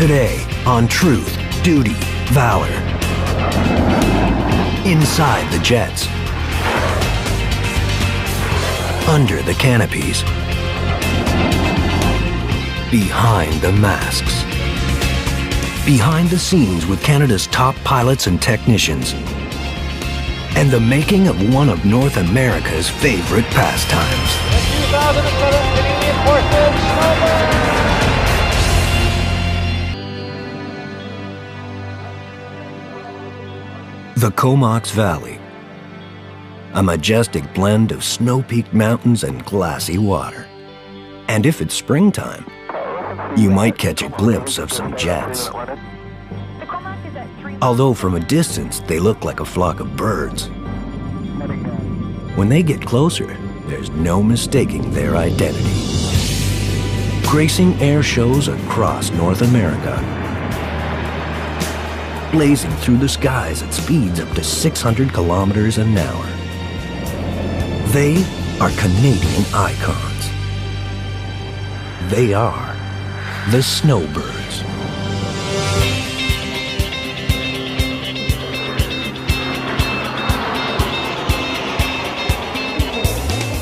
Today on Truth, Duty, Valor. Inside the jets. Under the canopies. Behind the masks. Behind the scenes with Canada's top pilots and technicians. And the making of one of North America's favorite pastimes. The 2007 Canadian Forces Snowbirds. The Comox Valley, a majestic blend of snow-peaked mountains and glassy water. And if it's springtime, you might catch a glimpse of some jets. Although from a distance, they look like a flock of birds. When they get closer, there's no mistaking their identity. Gracing air shows across North America. Blazing through the skies at speeds up to 600 kilometers an hour. They are Canadian icons. They are the Snowbirds.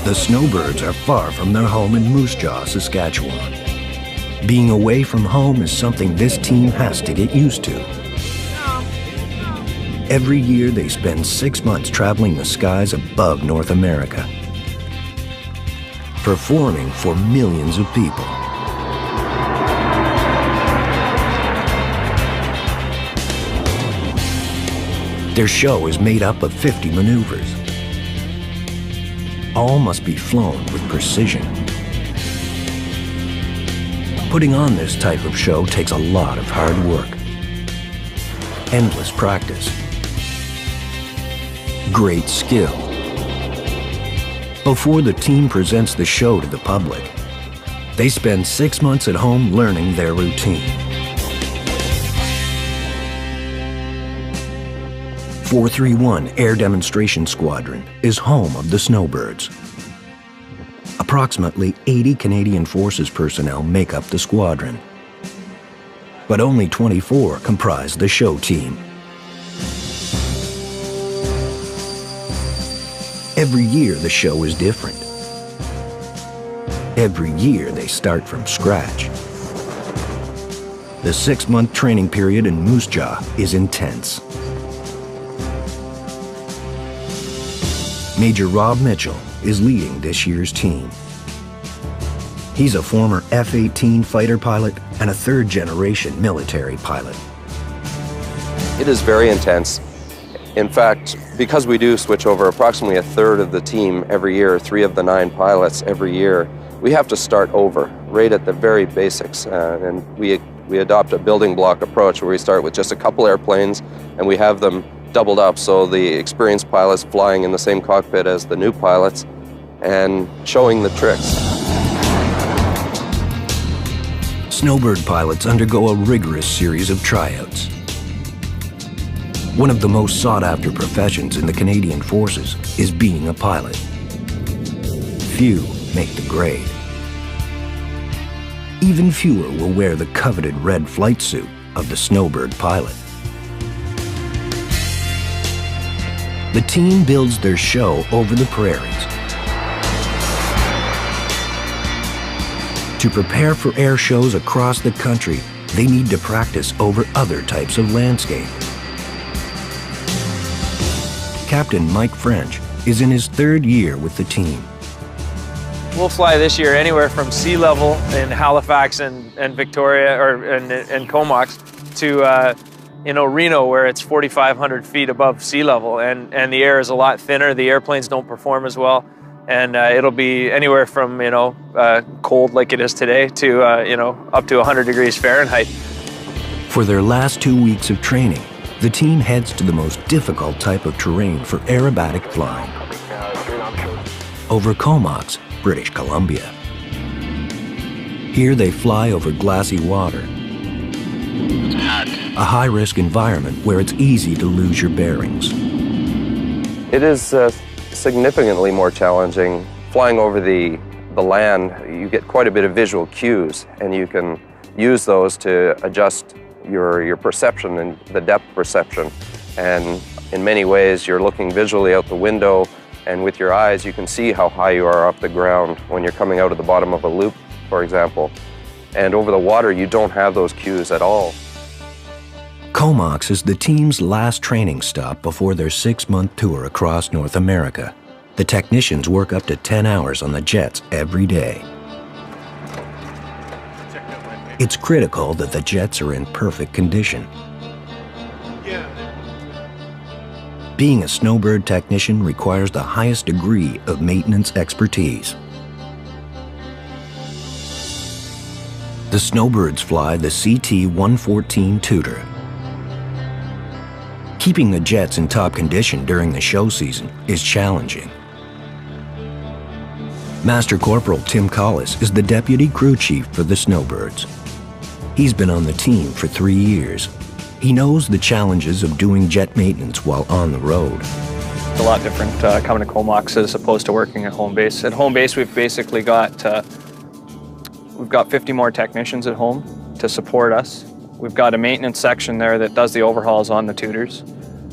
The Snowbirds are far from their home in Moose Jaw, Saskatchewan. Being away from home is something this team has to get used to. Every year they spend 6 months traveling the skies above North America, performing for millions of people. Their show is made up of 50 maneuvers. All must be flown with precision. Putting on this type of show takes a lot of hard work, endless practice, great skill. Before the team presents the show to the public, they spend 6 months at home learning their routine. 431 Air Demonstration Squadron is home of the Snowbirds. Approximately 80 Canadian Forces personnel make up the squadron, but only 24 comprise the show team. Every year the show is different. Every year they start from scratch. The 6-month training period in Moose Jaw is intense. Major Rob Mitchell is leading this year's team. He's a former F-18 fighter pilot and a third-generation military pilot. It is very intense. In fact, because we do switch over approximately a third of the team every year, 3 of the 9 pilots every year, we have to start over, right at the very basics. And we adopt a building block approach where we start with just a couple airplanes and we have them doubled up, so the experienced pilots flying in the same cockpit as the new pilots and showing the tricks. Snowbird pilots undergo a rigorous series of tryouts. One of the most sought-after professions in the Canadian Forces is being a pilot. Few make the grade. Even fewer will wear the coveted red flight suit of the Snowbird pilot. The team builds their show over the prairies. To prepare for air shows across the country, they need to practice over other types of landscape. Captain Mike French is in his 3rd year with the team. We'll fly this year anywhere from sea level in Halifax and Victoria and Comox to Reno, where it's 4,500 feet above sea level, and the air is a lot thinner. The airplanes don't perform as well, and it'll be anywhere from cold like it is today to up to 100 degrees Fahrenheit. For their last 2 weeks of training, the team heads to the most difficult type of terrain for aerobatic flying. Over Comox, British Columbia. Here they fly over glassy water. A high-risk environment where it's easy to lose your bearings. It is significantly more challenging. Flying over the land, you get quite a bit of visual cues, and you can use those to adjust your perception and the depth perception. And in many ways, you're looking visually out the window, and with your eyes, you can see how high you are off the ground when you're coming out of the bottom of a loop, for example. And over the water, you don't have those cues at all. Comox is the team's last training stop before their 6-month tour across North America. The technicians work up to 10 hours on the jets every day. It's critical that the jets are in perfect condition. Being a Snowbird technician requires the highest degree of maintenance expertise. The Snowbirds fly the CT-114 Tudor. Keeping the jets in top condition during the show season is challenging. Master Corporal Tim Collis is the deputy crew chief for the Snowbirds. He's been on the team for 3 years. He knows the challenges of doing jet maintenance while on the road. It's a lot different coming to Comox as opposed to working at home base. At home base, we've basically got 50 more technicians at home to support us. We've got a maintenance section there that does the overhauls on the Tudors.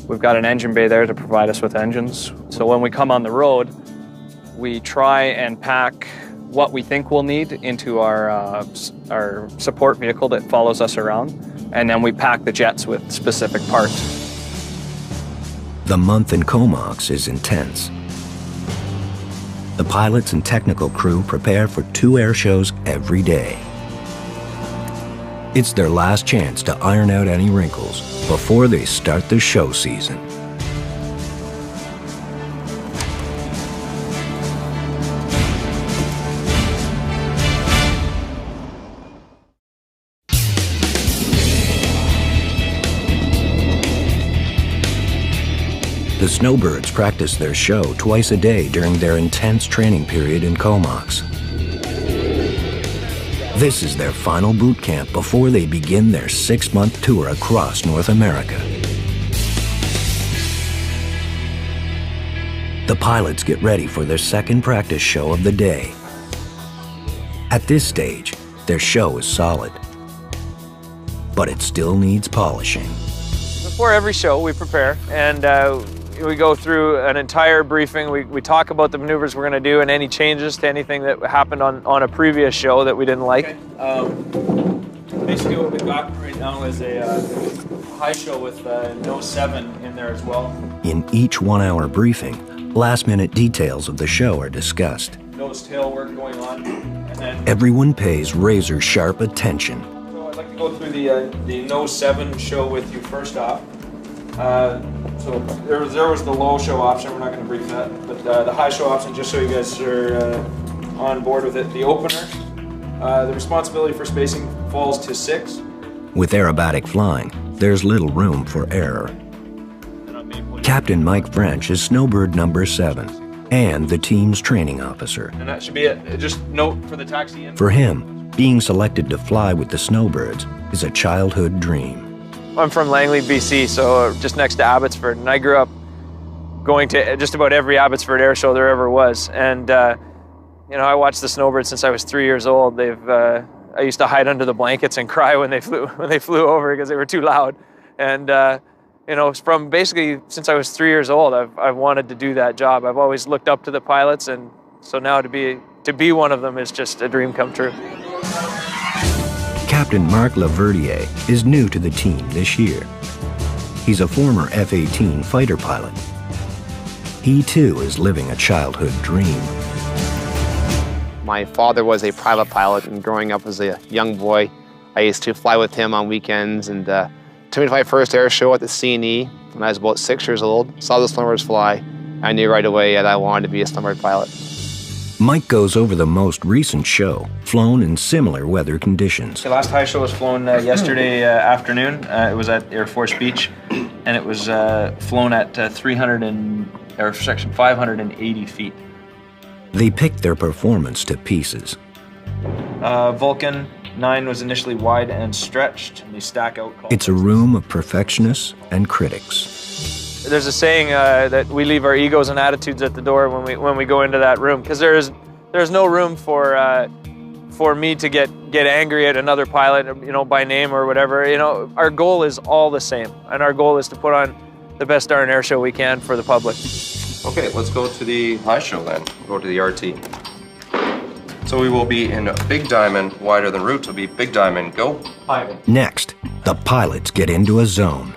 We've got an engine bay there to provide us with engines. So when we come on the road, we try and pack what we think we'll need into our support vehicle that follows us around, and then we pack the jets with specific parts. The month in Comox is intense. The pilots and technical crew prepare for 2 air shows every day. It's their last chance to iron out any wrinkles before they start the show season. The Snowbirds practice their show twice a day during their intense training period in Comox. This is their final boot camp before they begin their 6-month tour across North America. The pilots get ready for their second practice show of the day. At this stage, their show is solid, but it still needs polishing. Before every show, we prepare, and we go through an entire briefing. We talk about the maneuvers we're going to do and any changes to anything that happened on a previous show that we didn't like. Basically what we've got right now is a high show with no 7 in there as well. In each 1-hour briefing, last-minute details of the show are discussed. Nose tail work going on. And then everyone pays razor-sharp attention. So I'd like to go through the no 7 show with you first off. So there was the low show option. We're not going to brief that, but the high show option, just so you guys are on board with it. The opener, the responsibility for spacing falls to 6. With aerobatic flying, there's little room for error. Captain Mike French is Snowbird number 7 and the team's training officer. And that should be it. Just note for the taxi in. For him, being selected to fly with the Snowbirds is a childhood dream. I'm from Langley, BC, so just next to Abbotsford, and I grew up going to just about every Abbotsford air show there ever was. And you know, I watched the Snowbirds since I was 3 years old. I used to hide under the blankets and cry when they flew over because they were too loud. And you know, from basically since I was 3 years old, I've wanted to do that job. I've always looked up to the pilots, and so now to be one of them is just a dream come true. Captain Marc Laverdier is new to the team this year. He's a former F-18 fighter pilot. He too is living a childhood dream. My father was a private pilot, and growing up as a young boy, I used to fly with him on weekends, and took me to my first air show at the CNE when I was about 6 years old. Saw the Snowbirds fly. I knew right away that I wanted to be a Snowbird pilot. Mike goes over the most recent show, flown in similar weather conditions. The last high show was flown yesterday afternoon. It was at Air Force Beach, and it was flown at 580 feet. They picked their performance to pieces. Vulcan 9 was initially wide and stretched, and they stack out. It's a room of perfectionists and critics. There's a saying that we leave our egos and attitudes at the door when we go into that room, because there's no room for for me to get angry at another pilot, you know, by name or whatever. You know, our goal is all the same, and our goal is to put on the best darn air show we can for the public. Okay, let's go to the high show then. Go to the RT. So we will be in a big diamond, wider than route. Will be big diamond, go. Next, the pilots get into a zone.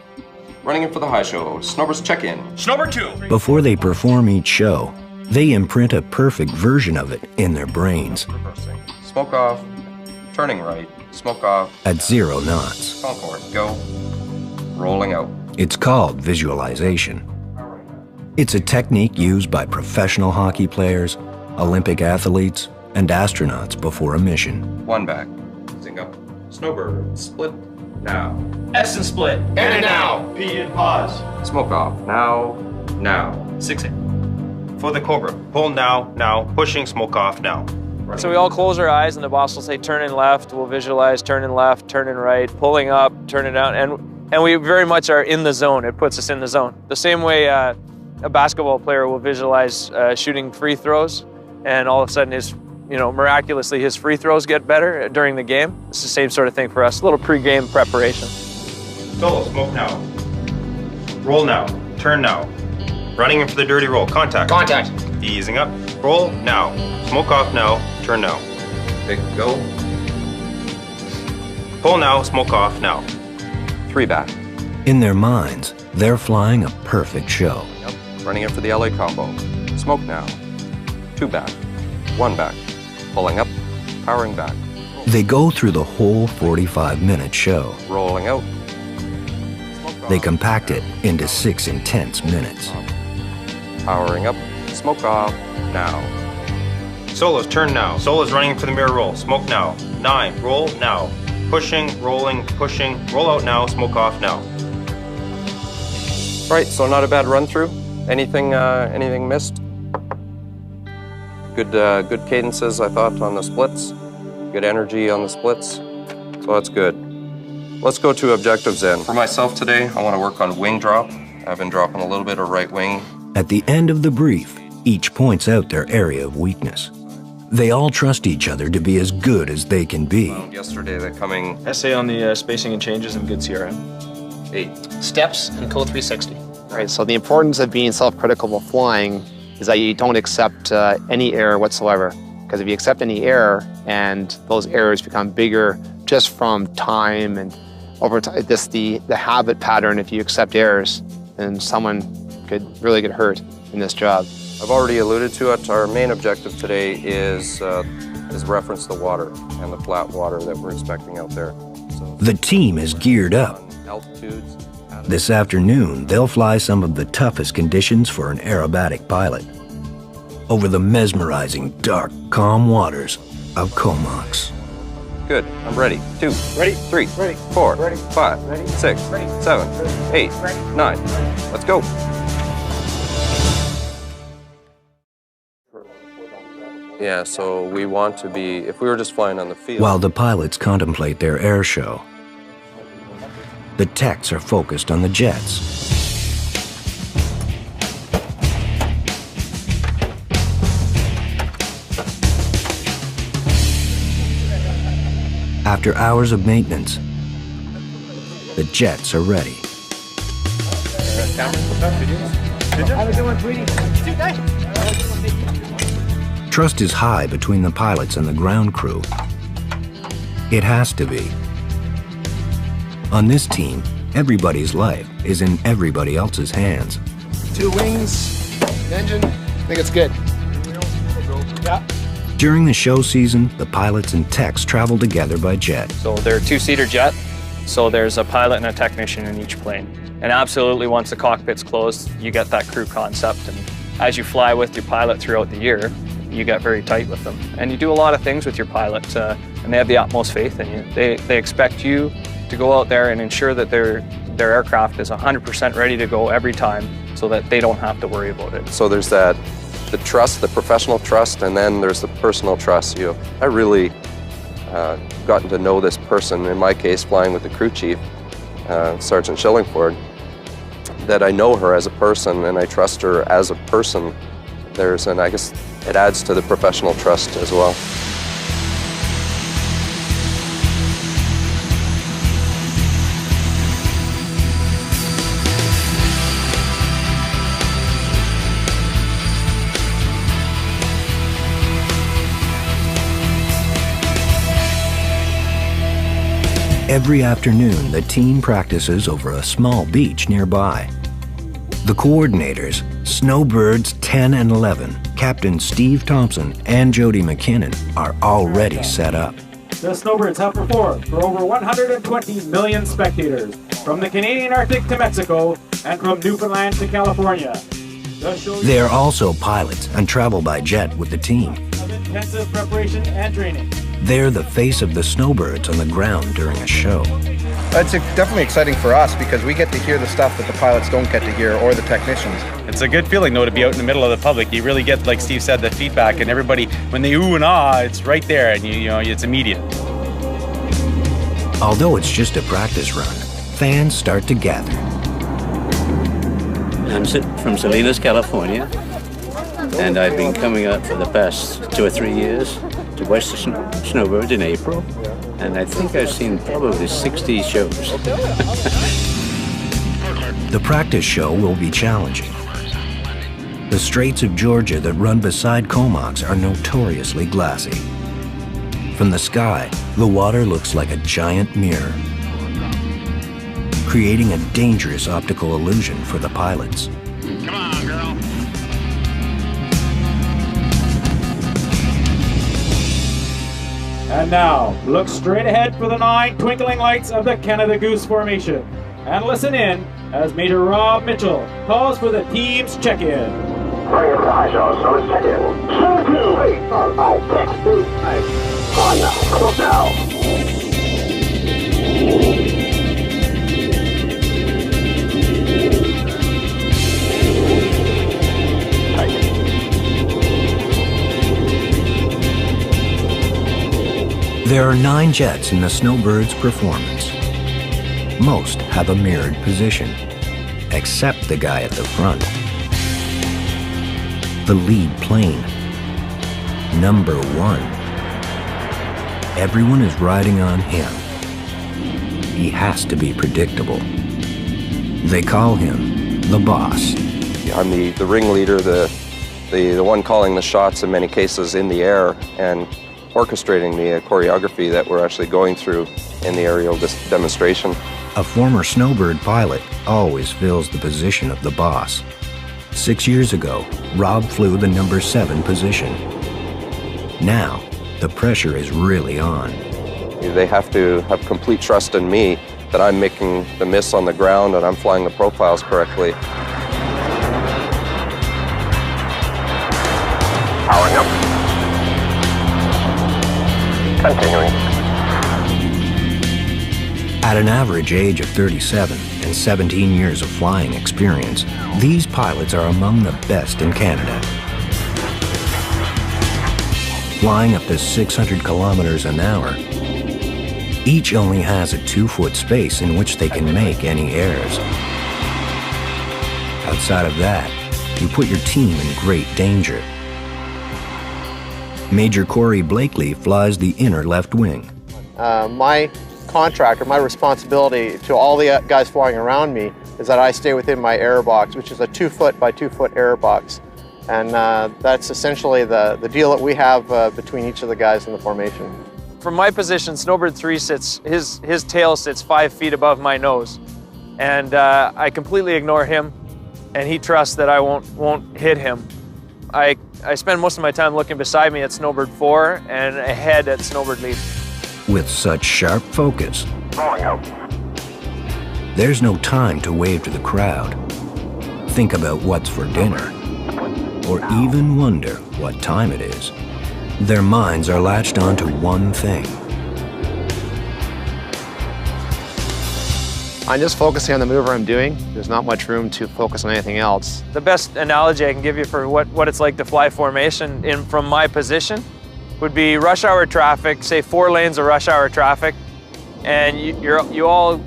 Running in for the high show. Snowbirds check in. Snowbird 2. Before they perform each show, they imprint a perfect version of it in their brains Reversing. Smoke off. Turning right. Smoke off. at 0 knots. Concord, go. Rolling out. It's called visualization. It's a technique used by professional hockey players, Olympic athletes, and astronauts before a mission. One back. Zing up. Snowbird. Split. Now. S and split. And now. P and pause. Smoke off. Now. Now. 6-8. For the Cobra. Pull now. Now. Pushing smoke off now. So we all close our eyes, and the boss will say, turn in left. We'll visualize turn in left, turn in right, pulling up, turning down. And we very much are in the zone. It puts us in the zone. The same way a basketball player will visualize shooting free throws, and all of a sudden miraculously his free throws get better during the game. It's the same sort of thing for us. A little pre-game preparation. Solo. Smoke now. Roll now. Turn now. Running in for the dirty roll. Contact. Contact. Easing up. Roll now. Smoke off now. Turn now. Big go. Pull now. Smoke off now. 3 back. In their minds, they're flying a perfect show. Yep. Running in for the LA combo. Smoke now. 2 back. 1 back. Pulling up. Powering back. They go through the whole 45-minute show. Rolling out. They compact it into 6 intense minutes. Powering up. Smoke off. Now. Solos. Turn now. Solos running in for the mirror roll. Smoke now. 9. Roll now. Pushing. Rolling. Pushing. Roll out now. Smoke off now. Right, so not a bad run through. Anything missed? Good cadences, I thought, on the splits. Good energy on the splits. So that's good. Let's go to objectives then. For myself today, I want to work on wing drop. I've been dropping a little bit of right wing. At the end of the brief, each points out their area of weakness. They all trust each other to be as good as they can be. Yesterday, they're coming Essay on the spacing and changes and good CRM. 8. Steps and code 360. Right, so the importance of being self-critical while flying is that you don't accept any error whatsoever. Because if you accept any error and those errors become bigger just from time and over time, the habit pattern, if you accept errors, then someone could really get hurt in this job. I've already alluded to it. Our main objective today is reference the water and the flat water that we're expecting out there. So The team is geared up. altitudes. This afternoon, they'll fly some of the toughest conditions for an aerobatic pilot over the mesmerizing, dark, calm waters of Comox. Good. I'm ready. 2. Ready. 3. Ready. 4. Ready. 5. Ready. 6. Ready. 7. 8. 9. Let's go. Yeah, so we want to be, if we were just flying on the field. While the pilots contemplate their air show, the techs are focused on the jets. After hours of maintenance, the jets are ready. Trust is high between the pilots and the ground crew. It has to be. On this team, everybody's life is in everybody else's hands. 2 wings, engine, I think it's good. Yeah. During the show season, the pilots and techs travel together by jet. So they're a 2-seater jet, so there's a pilot and a technician in each plane. And absolutely, once the cockpit's closed, you get that crew concept. And as you fly with your pilot throughout the year, you get very tight with them. And you do a lot of things with your pilot, and they have the utmost faith in you. They expect you to go out there and ensure that their aircraft is 100% ready to go every time so that they don't have to worry about it. So there's the trust, the professional trust, and then there's the personal trust. I really gotten to know this person, in my case, flying with the crew chief, Sergeant Shillingford, that I know her as a person and I trust her as a person. And I guess it adds to the professional trust as well. Every afternoon, the team practices over a small beach nearby. The coordinators, Snowbirds 10 and 11, Captain Steve Thompson and Jody McKinnon, are already set up. The Snowbirds have performed for over 120 million spectators, from the Canadian Arctic to Mexico and from Newfoundland to California. They are also pilots and travel by jet with the team. Of intensive preparation and training. They're the face of the Snowbirds on the ground during a show. It's definitely exciting for us because we get to hear the stuff that the pilots don't get to hear, or the technicians. It's a good feeling though to be out in the middle of the public. You really get, like Steve said, the feedback, and everybody, when they ooh and ah, it's right there, and you know it's immediate. Although it's just a practice run, fans start to gather. I'm from Salinas, California, and I've been coming out for the past 2 or 3 years to watch the Snowbirds in April, and I think I've seen probably 60 shows. The practice show will be challenging. The Straits of Georgia that run beside Comox are notoriously glassy. From the sky, the water looks like a giant mirror, creating a dangerous optical illusion for the pilots. Come on, girl. And now, look straight ahead for the 9 twinkling lights of the Canada Goose formation. And listen in as Major Rob Mitchell calls for the team's check-in. Bring it to high show, so let's check in. 7, 2, 8, 4, 5, 6, 2, 5. On now, come up now. There are 9 jets in the Snowbirds' performance. Most have a mirrored position, except the guy at the front. The lead plane, number 1. Everyone is riding on him. He has to be predictable. They call him the boss. I'm the ringleader, the one calling the shots in many cases in the air and orchestrating the choreography that we're actually going through in the aerial demonstration. A former Snowbird pilot always fills the position of the boss. 6 years ago, Rob flew the number 7 position. Now, the pressure is really on. They have to have complete trust in me that I'm making the miss on the ground and I'm flying the profiles correctly. Powering up. Continuing. At an average age of 37 and 17 years of flying experience, these pilots are among the best in Canada. Flying up to 600 kilometers an hour, each only has a 2-foot space in which they can make any errors. Outside of that, you put your team in great danger. Major Corey Blakely flies the inner left wing. My contract, or my responsibility to all the guys flying around me, is that I stay within my error box, which is a 2-foot by 2-foot error box. And that's essentially the deal that we have between each of the guys in the formation. From my position, Snowbird 3 sits, his tail sits 5 feet above my nose. And I completely ignore him, and he trusts that I won't hit him. I spend most of my time looking beside me at Snowbird 4 and ahead at Snowbird lead. With such sharp focus, Rolling out. there's no time to wave to the crowd, think about what's for dinner, or even wonder what time it is. Their minds are latched onto one thing. I'm just focusing on the maneuver I'm doing. There's not much room to focus on anything else. The best analogy I can give you for what it's like to fly formation from my position would be rush hour traffic, say 4 lanes of rush hour traffic, and you all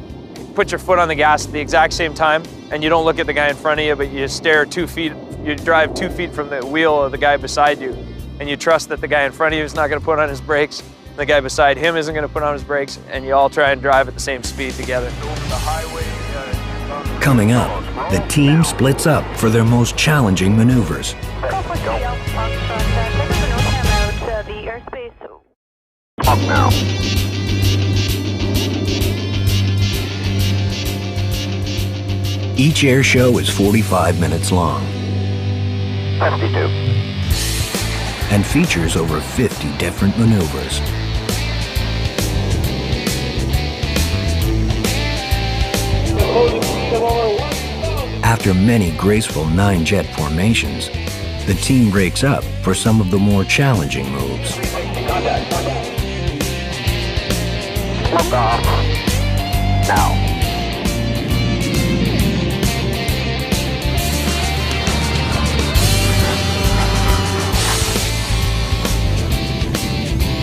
put your foot on the gas at the exact same time, and you don't look at the guy in front of you, but you stare 2 feet, you drive 2 feet from the wheel of the guy beside you, and you trust that the guy in front of you is not going to put on his brakes, the guy beside him isn't going to put on his brakes, and you all try and drive at the same speed together. Coming up, the team splits up for their most challenging maneuvers. Up now. Each air show is 45 minutes long 52. and features over 50 different maneuvers. After many graceful 9-jet formations, the team breaks up for some of the more challenging moves. Smoke off. Now.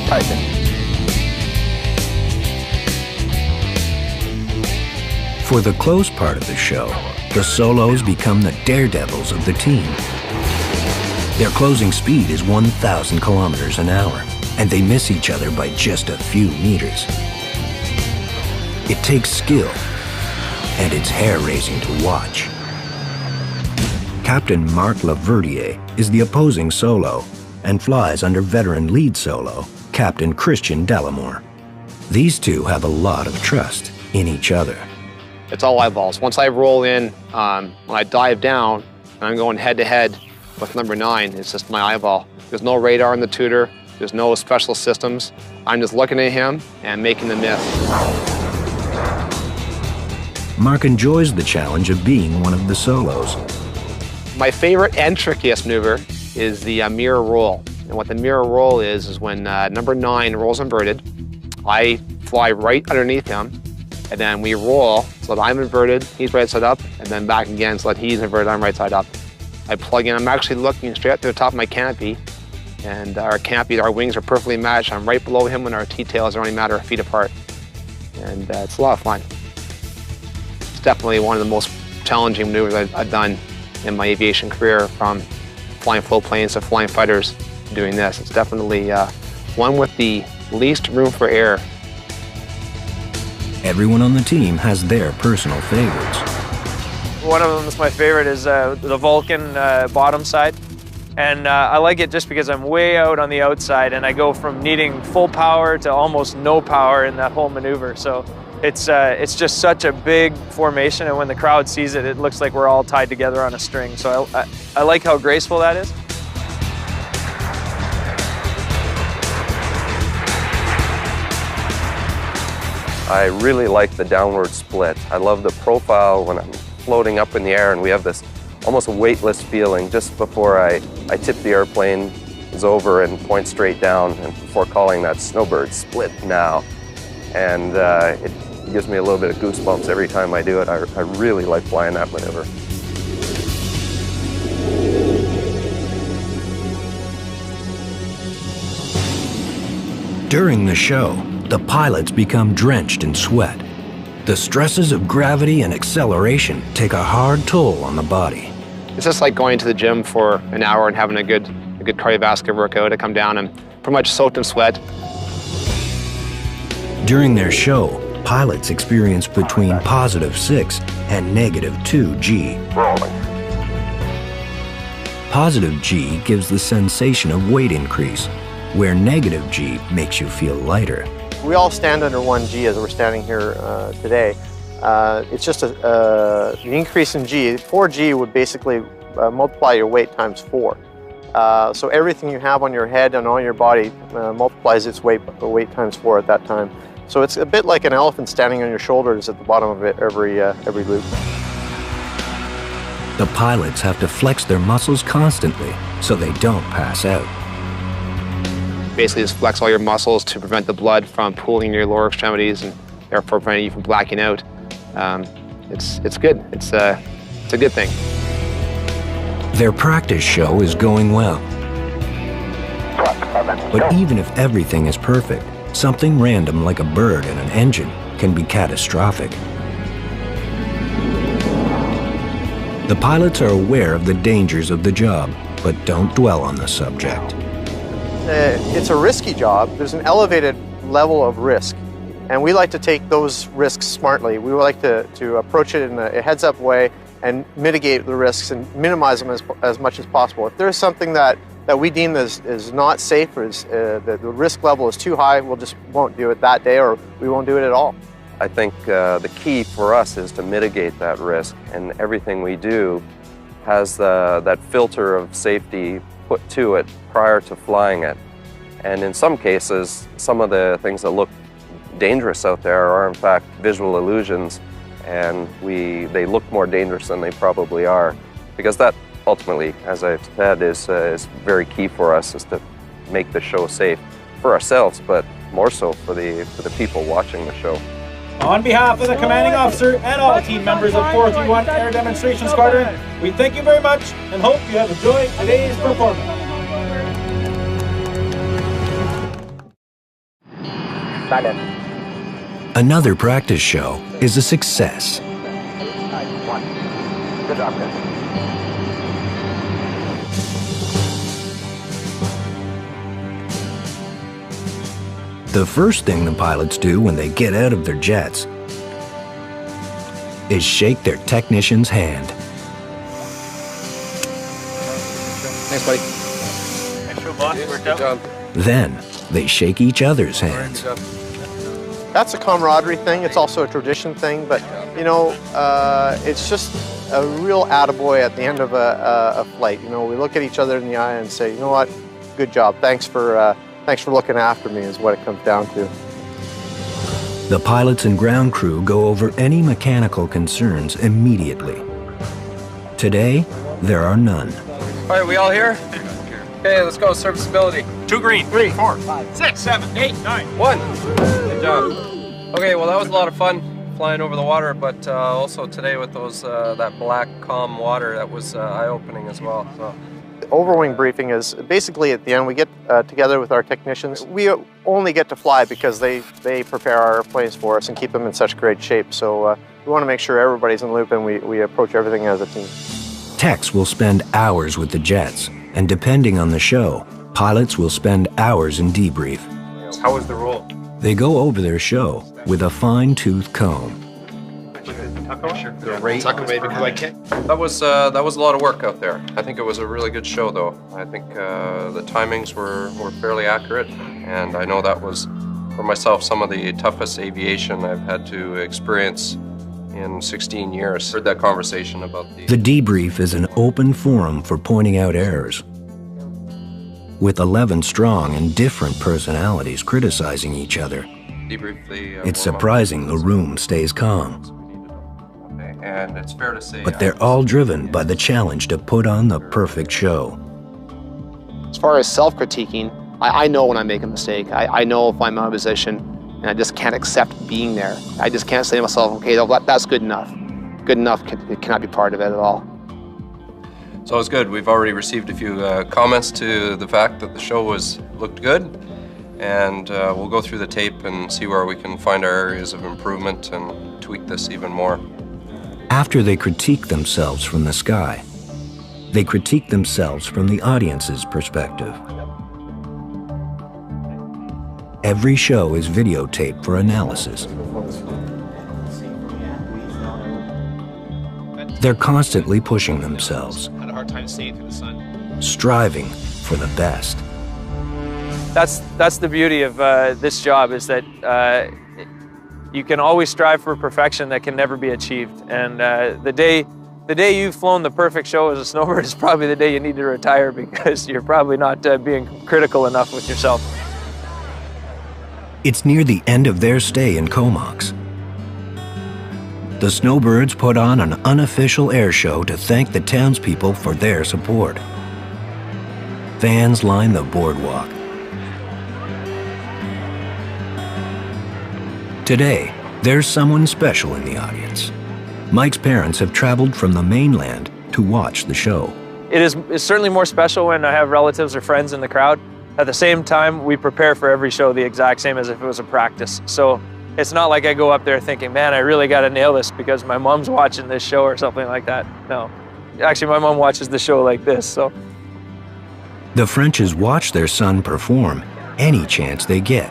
Tighten. For the close part of the show, the solos become the daredevils of the team. Their closing speed is 1,000 kilometers an hour, and they miss each other by just a few meters. It takes skill, and it's hair-raising to watch. Captain Marc Laverdier is the opposing solo and flies under veteran lead solo, Captain Christian Delamore. These two have a lot of trust in each other. It's all eyeballs. Once I roll in, when I dive down, and I'm going head-to-head with number 9, it's just my eyeball. There's no radar in the tutor, there's no special systems. I'm just looking at him and making the miss. Mark enjoys the challenge of being one of the solos. My favorite and trickiest maneuver is the mirror roll. And what the mirror roll is when number 9 rolls inverted, I fly right underneath him, and then we roll so that I'm inverted, he's right side up, and then back again so that he's inverted, I'm right side up. I plug in, I'm actually looking straight up to the top of my canopy, and our canopy, our wings are perfectly matched. I'm right below him, and our T-tails are only a matter of feet apart. And it's a lot of fun. It's definitely one of the most challenging maneuvers I've done in my aviation career, from flying float planes to flying fighters, doing this. It's definitely one with the least room for error. Everyone on the team has their personal favorites. One of them that's my favorite is the Vulcan bottom side. And I like it just because I'm way out on the outside and I go from needing full power to almost no power in that whole maneuver. So it's just such a big formation, and when the crowd sees it, it looks like we're all tied together on a string. So I like how graceful that is. I really like the downward split. I love the profile when I'm floating up in the air and we have this almost weightless feeling just before I tip the airplane is over and point straight down, and before calling that Snowbird split now. And it gives me a little bit of goosebumps every time I do it. I really like flying that maneuver. During the show, the pilots become drenched in sweat. The stresses of gravity and acceleration take a hard toll on the body. It's just like going to the gym for an hour and having a good cardiovascular workout. I come down and pretty much soaked in sweat. During their show, pilots experience between +6 and -2 G. Positive G gives the sensation of weight increase, where negative G makes you feel lighter. We all stand under 1 G as we're standing here today. It's just an increase in G. 4 G would basically multiply your weight times 4. So everything you have on your head and on your body multiplies its weight times 4 at that time. So it's a bit like an elephant standing on your shoulders at the bottom of it every loop. The pilots have to flex their muscles constantly so they don't pass out. Basically just flex all your muscles to prevent the blood from pooling in your lower extremities and therefore preventing you from blacking out. It's good. It's a good thing. Their practice show is going well. But even if everything is perfect, something random like a bird in an engine can be catastrophic. The pilots are aware of the dangers of the job, but don't dwell on the subject. It's a risky job. There's an elevated level of risk, and we like to take those risks smartly. We like to approach it in a heads-up way and mitigate the risks and minimize them as much as possible. If there's something that we deem is not safe, or the risk level is too high, we'll just won't do it that day, or we won't do it at all. I think the key for us is to mitigate that risk, and everything we do has that filter of safety put to it prior to flying it. And in some cases, some of the things that look dangerous out there are in fact visual illusions, and they look more dangerous than they probably are. Because that ultimately, as I've said, is very key for us, is to make the show safe for ourselves, but more so for the people watching the show. On behalf of the commanding officer and all team members of 431 Air Demonstration Squadron, we thank you very much and hope you have enjoyed today's performance. Another practice show is a success. Good job, guys. The first thing the pilots do when they get out of their jets is shake their technician's hand. Thanks, buddy. Thanks for boss. Worked out. Then they shake each other's hands. That's a camaraderie thing. It's also a tradition thing, but you know, it's just a real attaboy at the end of a flight. You know, we look at each other in the eye and say, you know what, good job. Thanks for looking after me is what it comes down to. The pilots and ground crew go over any mechanical concerns immediately. Today, there are none. All right, we all here? Okay, let's go. Serviceability. 2 green. 3, 4, 5, 6, 7, 8, 9. 1. Good job. Okay, well that was a lot of fun flying over the water, but also today with those that black calm water, that was eye-opening as well. So. The overwing briefing is basically at the end we get together with our technicians. We only get to fly because they prepare our airplanes for us and keep them in such great shape. So we want to make sure everybody's in the loop and we approach everything as a team. Techs will spend hours with the jets, and depending on the show, pilots will spend hours in debrief. How was the roll? They go over their show with a fine-tooth comb. The rate was because I can't. That was a lot of work out there. I think it was a really good show, though. I think the timings were fairly accurate, and I know that was, for myself, some of the toughest aviation I've had to experience in 16 years. Heard that conversation about The debrief is an open forum for pointing out errors. With 11 strong and different personalities criticizing each other, it's surprising the room stays calm. And it's fair to say, but they're all driven by the challenge to put on the perfect show. As far as self-critiquing, I know when I make a mistake. I know if I'm out of position and I just can't accept being there. I just can't say to myself, okay, that's good enough. Good enough cannot be part of it at all. So it's good. We've already received a few comments to the fact that the show looked good, and we'll go through the tape and see where we can find our areas of improvement and tweak this even more. After they critique themselves from the sky, they critique themselves from the audience's perspective. Every show is videotaped for analysis. They're constantly pushing themselves, Had a hard time seeing through the sun. striving for the best. That's the beauty of this job, is that you can always strive for perfection that can never be achieved. And the day you've flown the perfect show as a snowbird is probably the day you need to retire, because you're probably not being critical enough with yourself. It's near the end of their stay in Comox. The Snowbirds put on an unofficial air show to thank the townspeople for their support. Fans line the boardwalk. Today, there's someone special in the audience. Mike's parents have traveled from the mainland to watch the show. It's certainly more special when I have relatives or friends in the crowd. At the same time, we prepare for every show the exact same as if it was a practice. So it's not like I go up there thinking, man, I really got to nail this because my mom's watching this show or something like that. No. Actually, my mom watches the show like this, so. The Frenches watch their son perform any chance they get.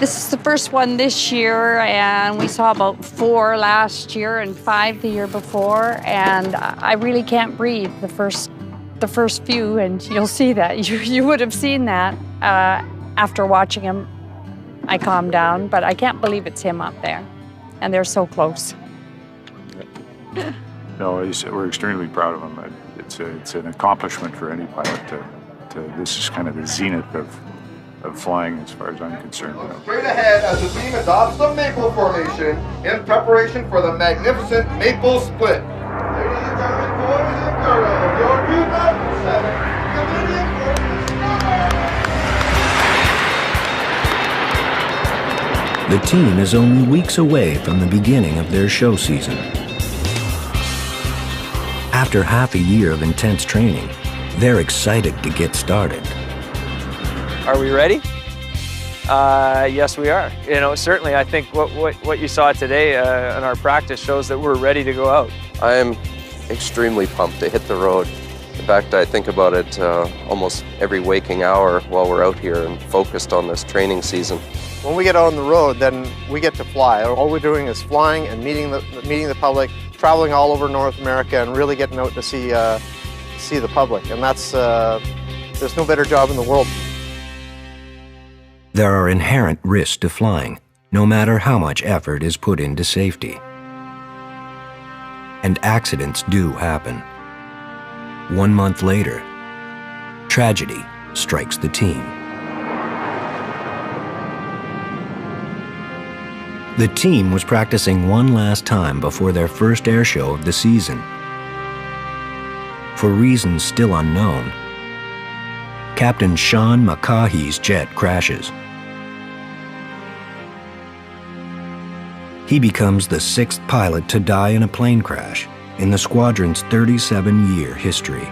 This is the first one this year, and we saw about 4 last year and 5 the year before, and I really can't breathe the first few, and you'll see that. You would have seen that after watching him I calm down, but I can't believe it's him up there. And they're so close. No, we're extremely proud of him. It's an accomplishment for any pilot this is kind of the zenith of flying as far as I'm concerned. Straight ahead as the team adopts the maple formation in preparation for the magnificent maple split. Ladies and gentlemen, boys and girls, your 2007 Canadian The team is only weeks away from the beginning of their show season. After half a year of intense training, they're excited to get started. Are we ready? Yes, we are. You know, certainly I think what you saw today in our practice shows that we're ready to go out. I'm extremely pumped to hit the road. In fact, I think about it almost every waking hour while we're out here and focused on this training season. When we get out on the road, then we get to fly. All we're doing is flying and meeting the public, traveling all over North America, and really getting out to see the public. And that's there's no better job in the world. There are inherent risks to flying, no matter how much effort is put into safety. And accidents do happen. 1 month later, tragedy strikes the team. The team was practicing one last time before their first air show of the season. For reasons still unknown, Captain Sean McCaughey's jet crashes. He becomes the 6th pilot to die in a plane crash in the squadron's 37-year history.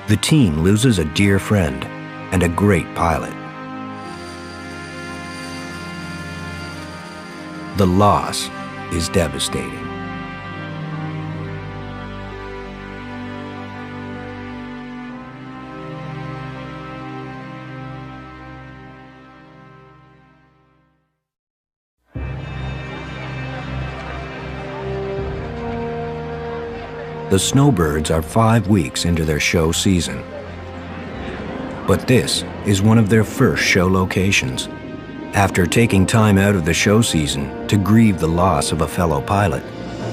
The team loses a dear friend and a great pilot. The loss is devastating. The Snowbirds are 5 weeks into their show season. But this is one of their first show locations. After taking time out of the show season to grieve the loss of a fellow pilot,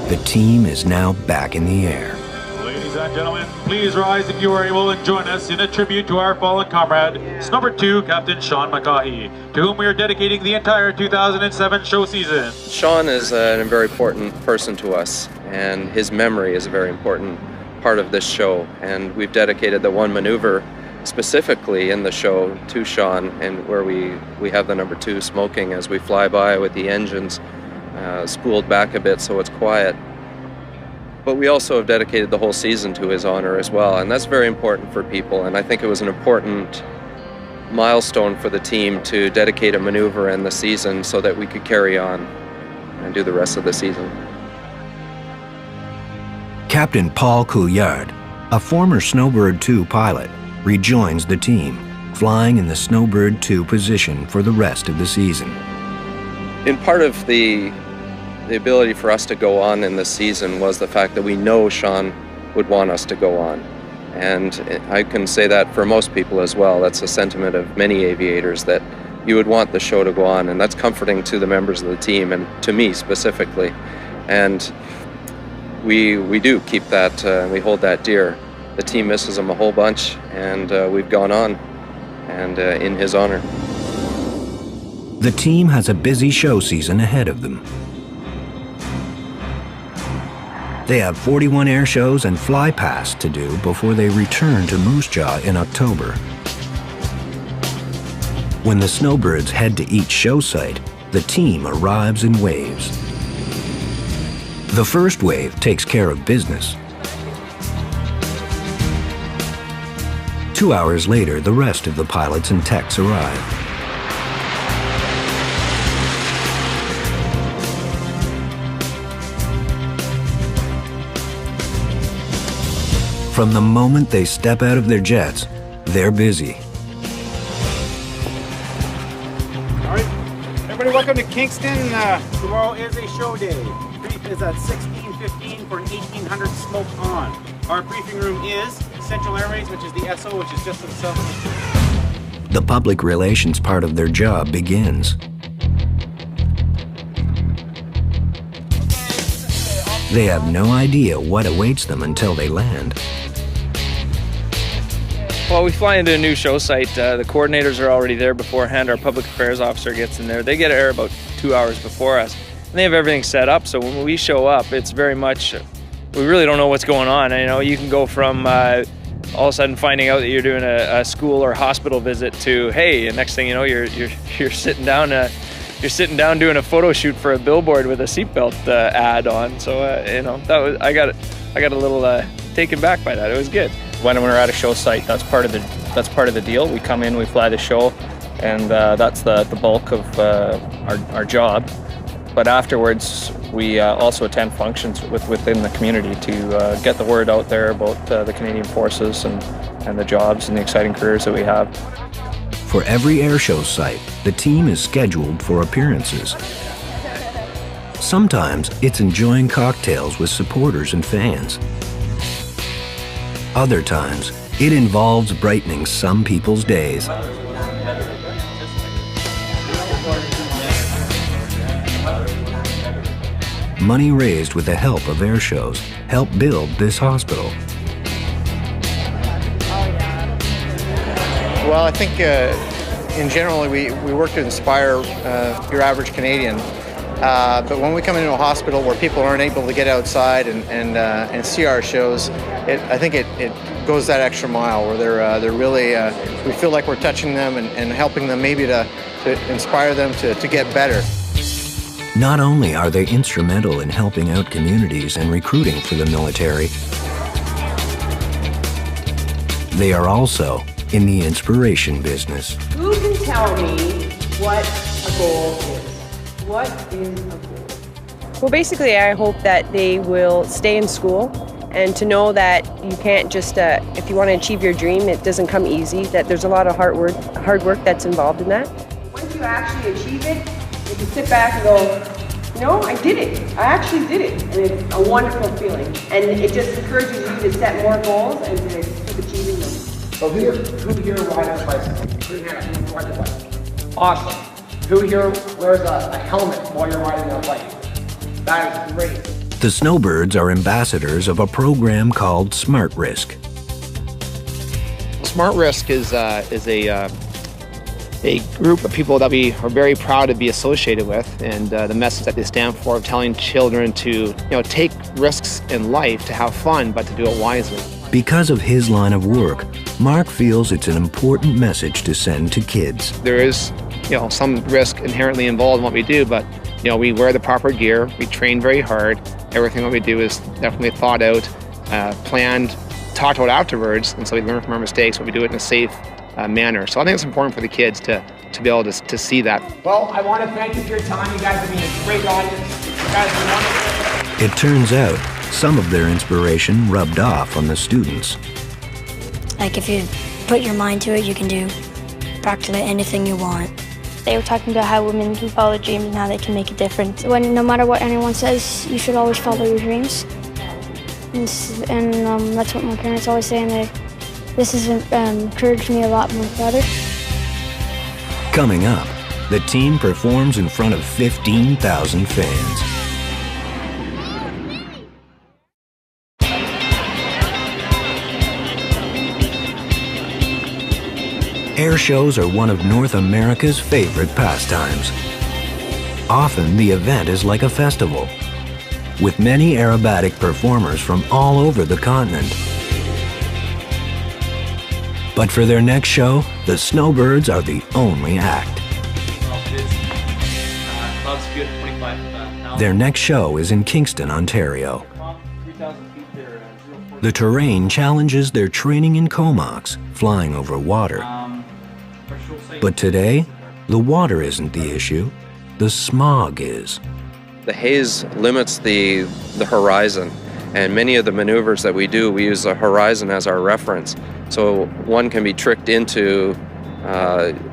the team is now back in the air. Ladies and gentlemen, please rise if you are able and join us in a tribute to our fallen comrade, Snowbird 2 Captain Sean McCaughey, to whom we are dedicating the entire 2007 show season. Sean is a very important person to us, and his memory is a very important part of this show. And we've dedicated the one maneuver specifically in the show to Sean, and where we have the number 2 smoking as we fly by with the engines spooled back a bit so it's quiet. But we also have dedicated the whole season to his honor as well, and that's very important for people, and I think it was an important milestone for the team to dedicate a maneuver in the season so that we could carry on and do the rest of the season. Captain Paul Couillard, a former Snowbird 2 pilot, rejoins the team, flying in the Snowbird 2 position for the rest of the season. In part of the ability for us to go on in this season was the fact that we know Sean would want us to go on. And I can say that for most people as well. That's a sentiment of many aviators, that you would want the show to go on, and that's comforting to the members of the team and to me specifically. And we do keep that, we hold that dear. The team misses him a whole bunch, and we've gone on, and in his honor. The team has a busy show season ahead of them. They have 41 air shows and fly past to do before they return to Moose Jaw in October. When the Snowbirds head to each show site, the team arrives in waves. The first wave takes care of business. 2 hours later, the rest of the pilots and techs arrive. From the moment they step out of their jets, they're busy. All right, everybody, welcome to Kingston. Tomorrow is a show day. Brief is at 16:15 for an 1800 smoke on. Our briefing room is Central Airways, which is the SO, which is just to the south. the public relations part of their job begins. They have no idea what awaits them until they land. Well, we fly into a new show site. The coordinators are already there beforehand. Our public affairs officer gets in there. They get air about 2 hours before us. And they have everything set up, so when we show up, it's very much, we really don't know what's going on. You know, you can go from all of a sudden finding out that you're doing a school or hospital visit to, hey, and next thing you know, you're sitting down doing a photo shoot for a billboard with a seatbelt ad on. So you know, I got a little taken back by that. It was good. When we're at a show site, that's part of the deal. We come in, we fly the show, and that's the bulk of our job. But afterwards, we also attend functions within the community to get the word out there about the Canadian Forces and the jobs and the exciting careers that we have. For every airshow site, the team is scheduled for appearances. Sometimes it's enjoying cocktails with supporters and fans. Other times, it involves brightening some people's days. Money raised with the help of air shows helped build this hospital. Well, I think in general we work to inspire your average Canadian. But when we come into a hospital where people aren't able to get outside and see our shows, I think it goes that extra mile where they're really, we feel like we're touching them and helping them maybe to inspire them to get better. Not only are they instrumental in helping out communities and recruiting for the military, they are also in the inspiration business. Who can tell me what a goal is? What is a goal? Well, basically, I hope that they will stay in school and to know that you can't just, if you want to achieve your dream, it doesn't come easy, that there's a lot of hard work that's involved in that. Once you actually achieve it, you can sit back and go, you know, I did it. I actually did it. And it's a wonderful feeling. And it just encourages you to set more goals and to keep achieving them. So who here rides a bicycle? Who here rides a bicycle? Awesome. Who here wears a helmet while you're riding a bike? That is great. The Snowbirds are ambassadors of a program called Smart Risk. Smart Risk is a group of people that we are very proud to be associated with, and the message that they stand for of telling children to take risks in life, to have fun, but to do it wisely. Because of his line of work, Mark feels it's an important message to send to kids. There is some risk inherently involved in what we do, but we wear the proper gear, we train very hard, everything that we do is definitely thought out, planned, talked about afterwards, and so we learn from our mistakes, but we do it in a safe manner. So I think it's important for the kids to be able to see that. Well, I want to thank you for your time. You guys have been a great audience. You guys are wonderful. It turns out some of their inspiration rubbed off on the students. Like if you put your mind to it, you can do practically anything you want. They were talking about how women can follow their dreams and how they can make a difference. When no matter what anyone says, you should always follow your dreams. And that's what my parents always say, and this has encouraged me a lot more better. Coming up, the team performs in front of 15,000 fans. Air shows are one of North America's favorite pastimes. Often, the event is like a festival, with many aerobatic performers from all over the continent. But for their next show, the Snowbirds are the only act. Their next show is in Kingston, Ontario. The terrain challenges their training in Comox, flying over water. But today, the water isn't the issue, the smog is. The haze limits the horizon, and many of the maneuvers that we do, we use the horizon as our reference. So one can be tricked into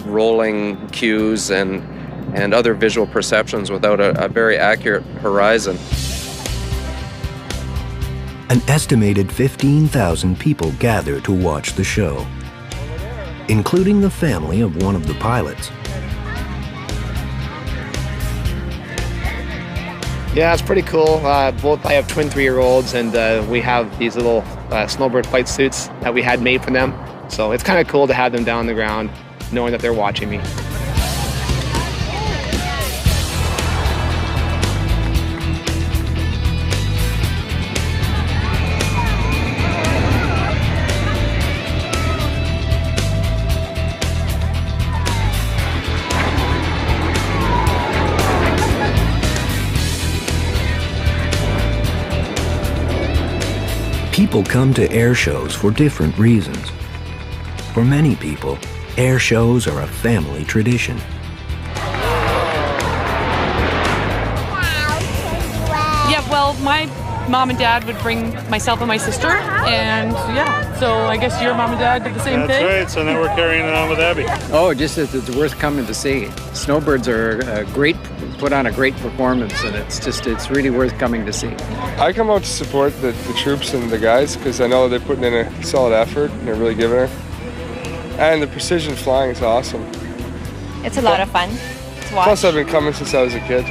rolling cues and other visual perceptions without a very accurate horizon. An estimated 15,000 people gather to watch the show. including the family of one of the pilots. Yeah, it's pretty cool. I have twin 3-year-olds, and we have these little Snowbird flight suits that we had made for them. So it's kind of cool to have them down on the ground, knowing that they're watching me. People come to air shows for different reasons. For many people, air shows are a family tradition. Yeah, well, my mom and dad would bring myself and my sister, and yeah, so I guess your mom and dad did the same thing? That's right, so now we're carrying it on with Abby. Oh, just it's worth coming to see. Snowbirds are put on a great performance, and it's really worth coming to see. I come out to support the troops and the guys because I know they're putting in a solid effort and they're really giving it. And the precision flying is awesome. It's a lot of fun to watch. Plus, I've been coming since I was a kid.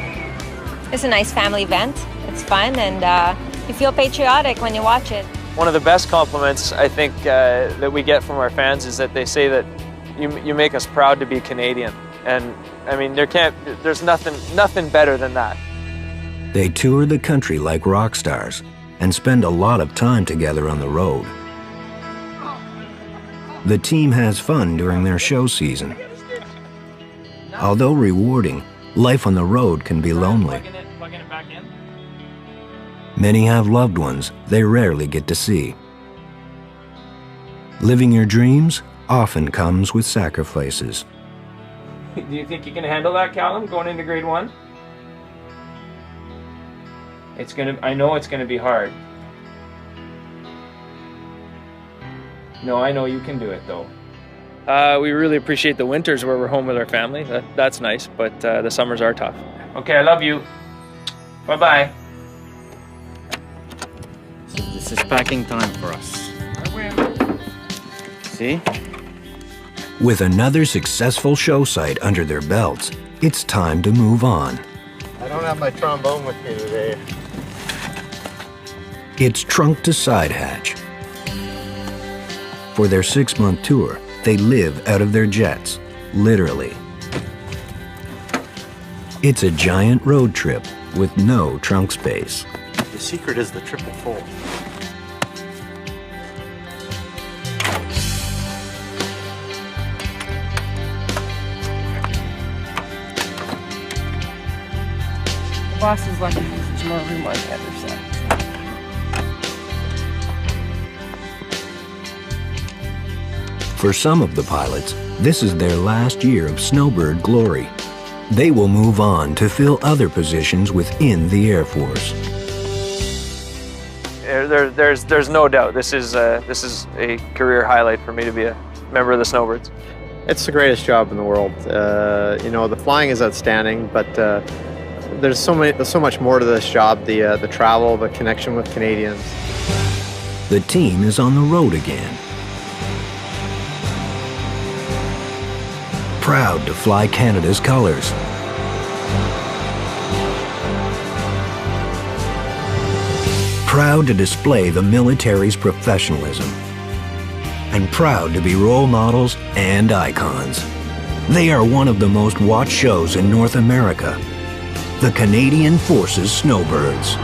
It's a nice family event. It's fun, and you feel patriotic when you watch it. One of the best compliments I think that we get from our fans is that they say that you make us proud to be Canadian. And I mean, there's nothing better than that. They tour the country like rock stars and spend a lot of time together on the road. The team has fun during their show season. Although rewarding, life on the road can be lonely. Many have loved ones they rarely get to see. Living your dreams often comes with sacrifices. Do you think you can handle that, Callum, going into grade 1? I know it's gonna be hard. No, I know you can do it though. We really appreciate the winters where we're home with our family. That's nice, but the summers are tough. Okay, I love you. Bye-bye. This is packing time for us. See? With another successful show site under their belts, it's time to move on. I don't have my trombone with me today. It's trunk to side hatch. For their 6-month tour, they live out of their jets, literally. It's a giant road trip with no trunk space. The secret is the triple fold. The boss is lucky there's more room on the other side. For some of the pilots, this is their last year of Snowbird glory. They will move on to fill other positions within the Air Force. There's no doubt this is a career highlight for me to be a member of the Snowbirds. It's the greatest job in the world. You know, the flying is outstanding, but there's so much more to this job. The travel, the connection with Canadians. The team is on the road again. Proud to fly Canada's colors. Proud to display the military's professionalism. And proud to be role models and icons. They are one of the most watched shows in North America. The Canadian Forces Snowbirds.